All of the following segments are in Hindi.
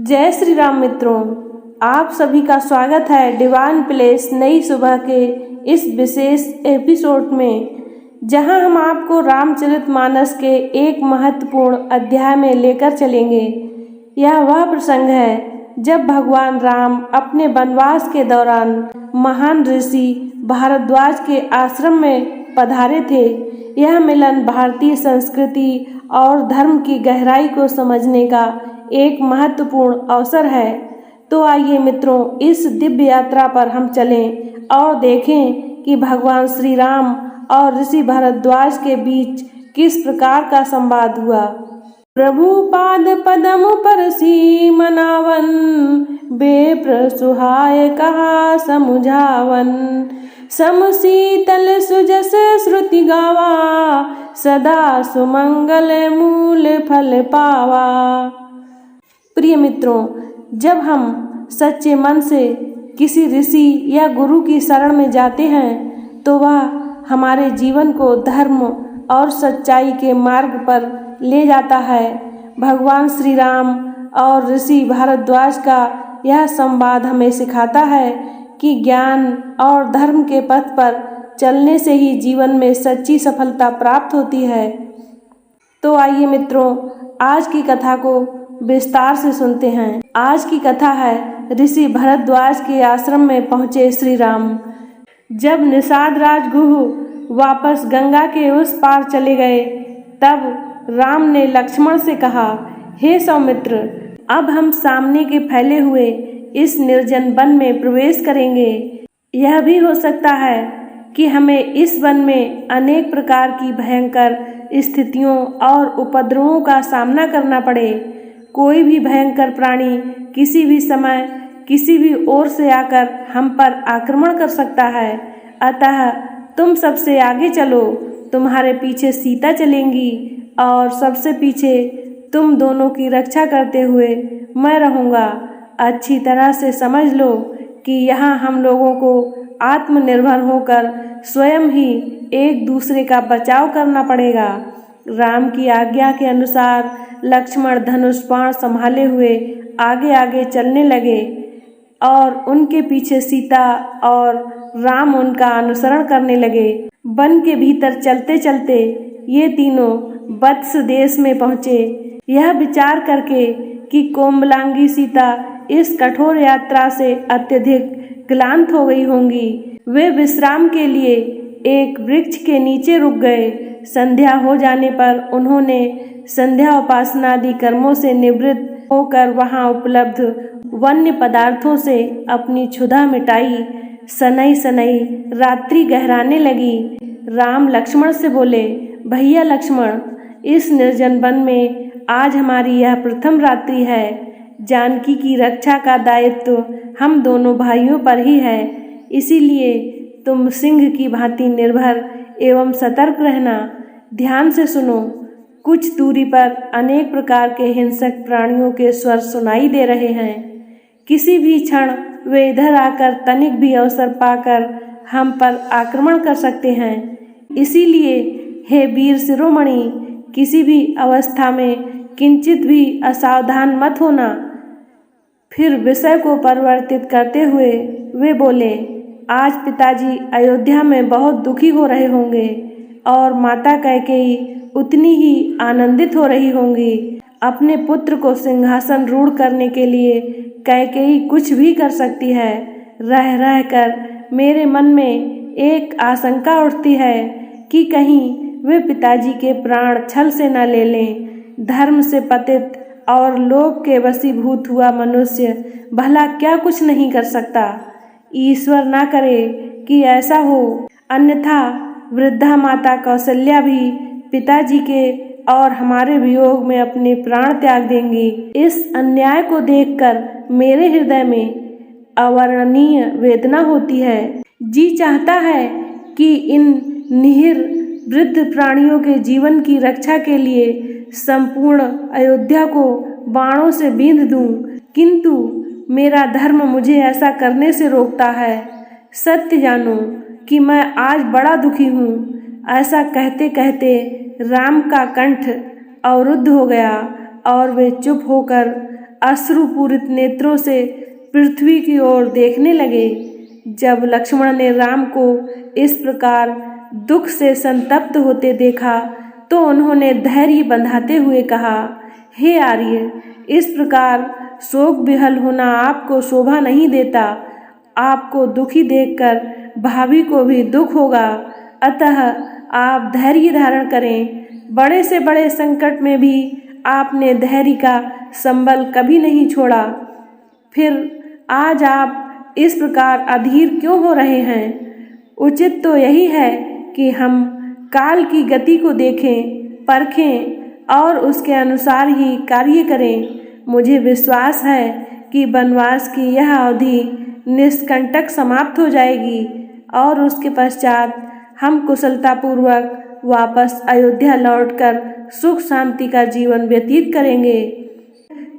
जय श्री राम मित्रों, आप सभी का स्वागत है डिवाइन प्लेस नई सुबह के इस विशेष एपिसोड में, जहां हम आपको रामचरितमानस के एक महत्वपूर्ण अध्याय में लेकर चलेंगे। यह वह प्रसंग है जब भगवान राम अपने वनवास के दौरान महान ऋषि भारद्वाज के आश्रम में पधारे थे। यह मिलन भारतीय संस्कृति और धर्म की गहराई को समझने का एक महत्वपूर्ण अवसर है। तो आइए मित्रों, इस दिव्य यात्रा पर हम चलें और देखें कि भगवान श्री राम और ऋषि भारद्वाज के बीच किस प्रकार का संवाद हुआ। प्रभु पाद पदम परसी मनावन, बेप्र सुहाय कहा समुझावन। सम शीतल सुजस श्रुति गावा, सदा सुमंगल मूल फल पावा। प्रिय मित्रों, जब हम सच्चे मन से किसी ऋषि या गुरु की शरण में जाते हैं तो वह हमारे जीवन को धर्म और सच्चाई के मार्ग पर ले जाता है। भगवान श्री राम और ऋषि भारद्वाज का यह संवाद हमें सिखाता है कि ज्ञान और धर्म के पथ पर चलने से ही जीवन में सच्ची सफलता प्राप्त होती है। तो आइए मित्रों, आज की कथा को विस्तार से सुनते हैं। आज की कथा है ऋषि भारद्वाज के आश्रम में पहुँचे श्री राम। जब निषाद राज गुह वापस गंगा के उस पार चले गए, तब राम ने लक्ष्मण से कहा, हे सौमित्र, अब हम सामने के फैले हुए इस निर्जन वन में प्रवेश करेंगे। यह भी हो सकता है कि हमें इस वन में अनेक प्रकार की भयंकर स्थितियों और उपद्रवों का सामना करना पड़े। कोई भी भयंकर प्राणी किसी भी समय किसी भी ओर से आकर हम पर आक्रमण कर सकता है। अतः तुम सबसे आगे चलो, तुम्हारे पीछे सीता चलेंगी और सबसे पीछे तुम दोनों की रक्षा करते हुए मैं रहूँगा। अच्छी तरह से समझ लो कि यहाँ हम लोगों को आत्मनिर्भर होकर स्वयं ही एक दूसरे का बचाव करना पड़ेगा। राम की आज्ञा के अनुसार लक्ष्मण धनुष बाण संभाले हुए आगे आगे चलने लगे और उनके पीछे सीता और राम उनका अनुसरण करने लगे। वन के भीतर चलते चलते ये तीनों वत्स देश में पहुँचे। यह विचार करके कि कोमलांगी सीता इस कठोर यात्रा से अत्यधिक क्लांत हो गई होंगी, वे विश्राम के लिए एक वृक्ष के नीचे रुक गए। संध्या हो जाने पर उन्होंने संध्या उपासना आदि कर्मों से निवृत्त होकर वहां उपलब्ध वन्य पदार्थों से अपनी क्षुधा मिटाई। सनई सनई रात्रि गहराने लगी। राम लक्ष्मण से बोले, भैया लक्ष्मण, इस निर्जन वन में आज हमारी यह प्रथम रात्रि है। जानकी की रक्षा का दायित्व हम दोनों भाइयों पर ही है, इसीलिए तुम सिंह की भांति निर्भर एवं सतर्क रहना। ध्यान से सुनो। कुछ दूरी पर अनेक प्रकार के हिंसक प्राणियों के स्वर सुनाई दे रहे हैं। किसी भी क्षण वे इधर आकर तनिक भी अवसर पाकर हम पर आक्रमण कर सकते हैं। इसीलिए हे वीर शिरोमणि, किसी भी अवस्था में किंचित भी असावधान मत होना। फिर विषय को परिवर्तित करते हुए वे बोले, आज पिताजी अयोध्या में बहुत दुखी हो रहे होंगे और माता कैकेयी उतनी ही आनंदित हो रही होंगी। अपने पुत्र को सिंहासन रूढ़ करने के लिए कैकेयी कुछ भी कर सकती है। रह रह कर मेरे मन में एक आशंका उठती है कि कहीं वे पिताजी के प्राण छल से न ले लें। धर्म से पतित और लोभ के वशीभूत हुआ मनुष्य भला क्या कुछ नहीं कर सकता। ईश्वर ना करे कि ऐसा हो, अन्यथा वृद्धा माता कौशल्या भी पिताजी के और हमारे वियोग में अपने प्राण त्याग देंगी। इस अन्याय को देखकर मेरे हृदय में अवर्णनीय वेदना होती है। जी चाहता है कि इन निहीर वृद्ध प्राणियों के जीवन की रक्षा के लिए संपूर्ण अयोध्या को बाणों से बींध दूं, किंतु मेरा धर्म मुझे ऐसा करने से रोकता है। सत्य जानो कि मैं आज बड़ा दुखी हूँ। ऐसा कहते कहते राम का कंठ अवरुद्ध हो गया और वे चुप होकर अश्रुपूरित नेत्रों से पृथ्वी की ओर देखने लगे। जब लक्ष्मण ने राम को इस प्रकार दुख से संतप्त होते देखा तो उन्होंने धैर्य बंधाते हुए कहा, हे आर्य, इस प्रकार शोक विहल होना आपको शोभा नहीं देता। आपको दुखी देखकर भाभी को भी दुख होगा, अतः आप धैर्य धारण करें। बड़े से बड़े संकट में भी आपने धैर्य का संबल कभी नहीं छोड़ा, फिर आज आप इस प्रकार अधीर क्यों हो रहे हैं? उचित तो यही है कि हम काल की गति को देखें, परखें और उसके अनुसार ही कार्य करें। मुझे विश्वास है कि वनवास की यह अवधि निष्कंटक समाप्त हो जाएगी और उसके पश्चात हम कुशलतापूर्वक वापस अयोध्या लौटकर सुख शांति का जीवन व्यतीत करेंगे।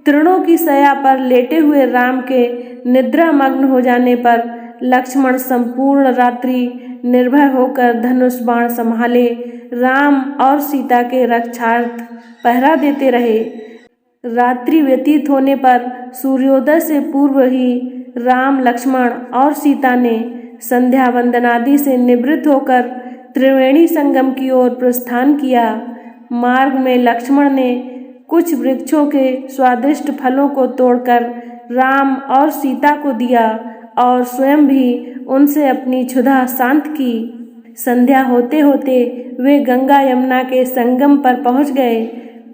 तृणों की शैया पर लेटे हुए राम के निद्रा मग्न हो जाने पर लक्ष्मण संपूर्ण रात्रि निर्भय होकर धनुष बाण संभाले राम और सीता के रक्षार्थ पहरा देते रहे। रात्रि व्यतीत होने पर सूर्योदय से पूर्व ही राम, लक्ष्मण और सीता ने संध्या वंदनादि से निवृत्त होकर त्रिवेणी संगम की ओर प्रस्थान किया। मार्ग में लक्ष्मण ने कुछ वृक्षों के स्वादिष्ट फलों को तोड़कर राम और सीता को दिया और स्वयं भी उनसे अपनी क्षुधा शांत की। संध्या होते होते वे गंगा यमुना के संगम पर पहुंच गए।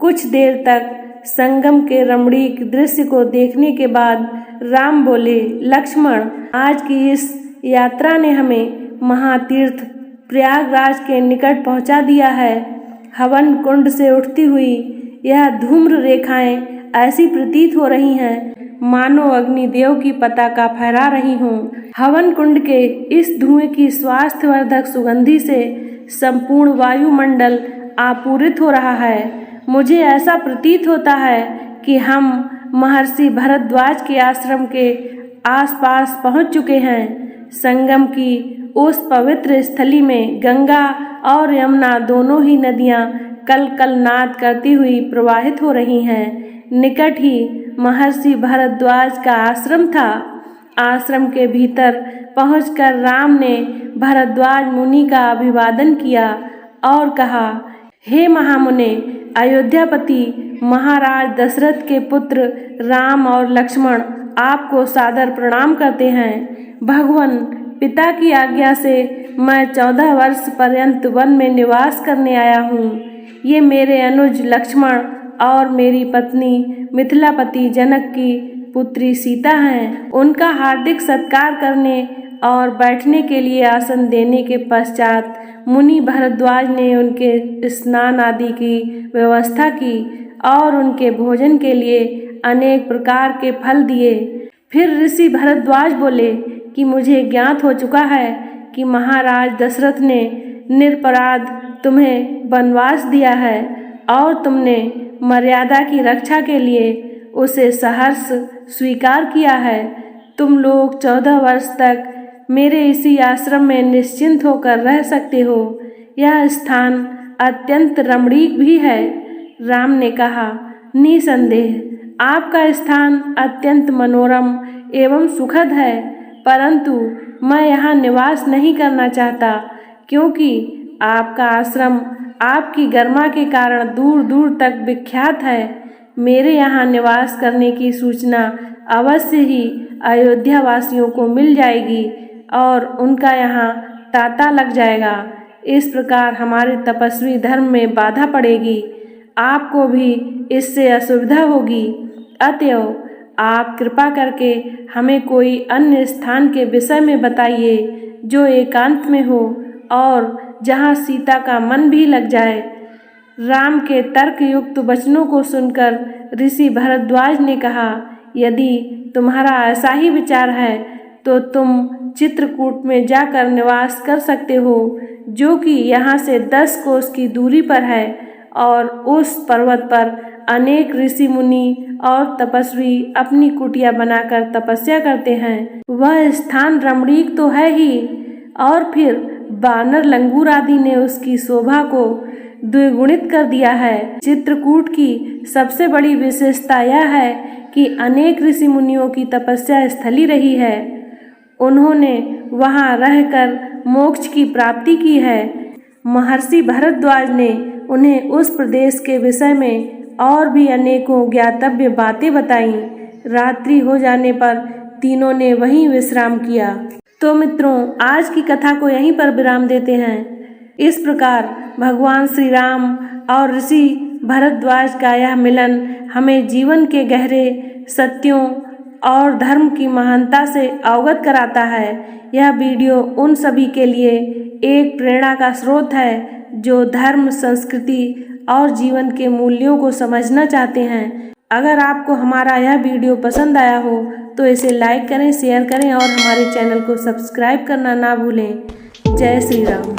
कुछ देर तक संगम के रमणीक दृश्य को देखने के बाद राम बोले, लक्ष्मण, आज की इस यात्रा ने हमें महातीर्थ प्रयागराज के निकट पहुंचा दिया है। हवन कुंड से उठती हुई यह धूम्र रेखाएं ऐसी प्रतीत हो रही हैं मानो अग्निदेव की पताका फहरा रही हों। हवन कुंड के इस धुएं की स्वास्थ्यवर्धक सुगंधि से संपूर्ण वायुमंडल आपूरित हो रहा है। मुझे ऐसा प्रतीत होता है कि हम महर्षि भरद्वाज के आश्रम के आसपास पहुंच चुके हैं। संगम की उस पवित्र स्थली में गंगा और यमुना दोनों ही नदियां कल कल नाद करती हुई प्रवाहित हो रही हैं। निकट ही महर्षि भरद्वाज का आश्रम था। आश्रम के भीतर पहुंचकर राम ने भरद्वाज मुनि का अभिवादन किया और कहा, हे महामुने, अयोध्यापति महाराज दशरथ के पुत्र राम और लक्ष्मण आपको सादर प्रणाम करते हैं। भगवान पिता की आज्ञा से मैं 14 वर्ष पर्यंत वन में निवास करने आया हूँ। ये मेरे अनुज लक्ष्मण और मेरी पत्नी मिथिलापति जनक की पुत्री सीता हैं। उनका हार्दिक सत्कार करने और बैठने के लिए आसन देने के पश्चात मुनि भरद्वाज ने उनके स्नान आदि की व्यवस्था की और उनके भोजन के लिए अनेक प्रकार के फल दिए। फिर ऋषि भरद्वाज बोले कि मुझे ज्ञात हो चुका है कि महाराज दशरथ ने निरपराध तुम्हें वनवास दिया है और तुमने मर्यादा की रक्षा के लिए उसे सहर्ष स्वीकार किया है। तुम लोग 14 वर्ष तक मेरे इसी आश्रम में निश्चिंत होकर रह सकते हो। यह स्थान अत्यंत रमणीक भी है। राम ने कहा, निसंदेह आपका स्थान अत्यंत मनोरम एवं सुखद है, परंतु मैं यहाँ निवास नहीं करना चाहता, क्योंकि आपका आश्रम आपकी गरिमा के कारण दूर दूर तक विख्यात है। मेरे यहाँ निवास करने की सूचना अवश्य ही अयोध्या वासियों को मिल जाएगी और उनका यहाँ तांता लग जाएगा। इस प्रकार हमारे तपस्वी धर्म में बाधा पड़ेगी, आपको भी इससे असुविधा होगी। अतएव आप कृपा करके हमें कोई अन्य स्थान के विषय में बताइए जो एकांत में हो और जहाँ सीता का मन भी लग जाए। राम के तर्कयुक्त वचनों को सुनकर ऋषि भरद्वाज ने कहा, यदि तुम्हारा ऐसा ही विचार है तो तुम चित्रकूट में जाकर निवास कर सकते हो, जो कि यहाँ से 10 कोस की दूरी पर है, और उस पर्वत पर अनेक ऋषि मुनि और तपस्वी अपनी कुटिया बनाकर तपस्या करते हैं। वह स्थान रमणीक तो है ही, और फिर बानर लंगूर आदि ने उसकी शोभा को द्विगुणित कर दिया है। चित्रकूट की सबसे बड़ी विशेषता यह है कि अनेक ऋषि मुनियों की तपस्या स्थली रही है। उन्होंने वहां रहकर मोक्ष की प्राप्ति की है। महर्षि भरद्वाज ने उन्हें उस प्रदेश के विषय में और भी अनेकों ज्ञातव्य बातें बताईं। रात्रि हो जाने पर तीनों ने वहीं विश्राम किया। तो मित्रों, आज की कथा को यहीं पर विराम देते हैं। इस प्रकार भगवान श्री राम और ऋषि भरद्वाज का यह मिलन हमें जीवन के गहरे सत्यों और धर्म की महानता से अवगत कराता है। यह वीडियो उन सभी के लिए एक प्रेरणा का स्रोत है जो धर्म, संस्कृति और जीवन के मूल्यों को समझना चाहते हैं। अगर आपको हमारा यह वीडियो पसंद आया हो तो इसे लाइक करें, शेयर करें और हमारे चैनल को सब्सक्राइब करना ना भूलें। जय श्री राम।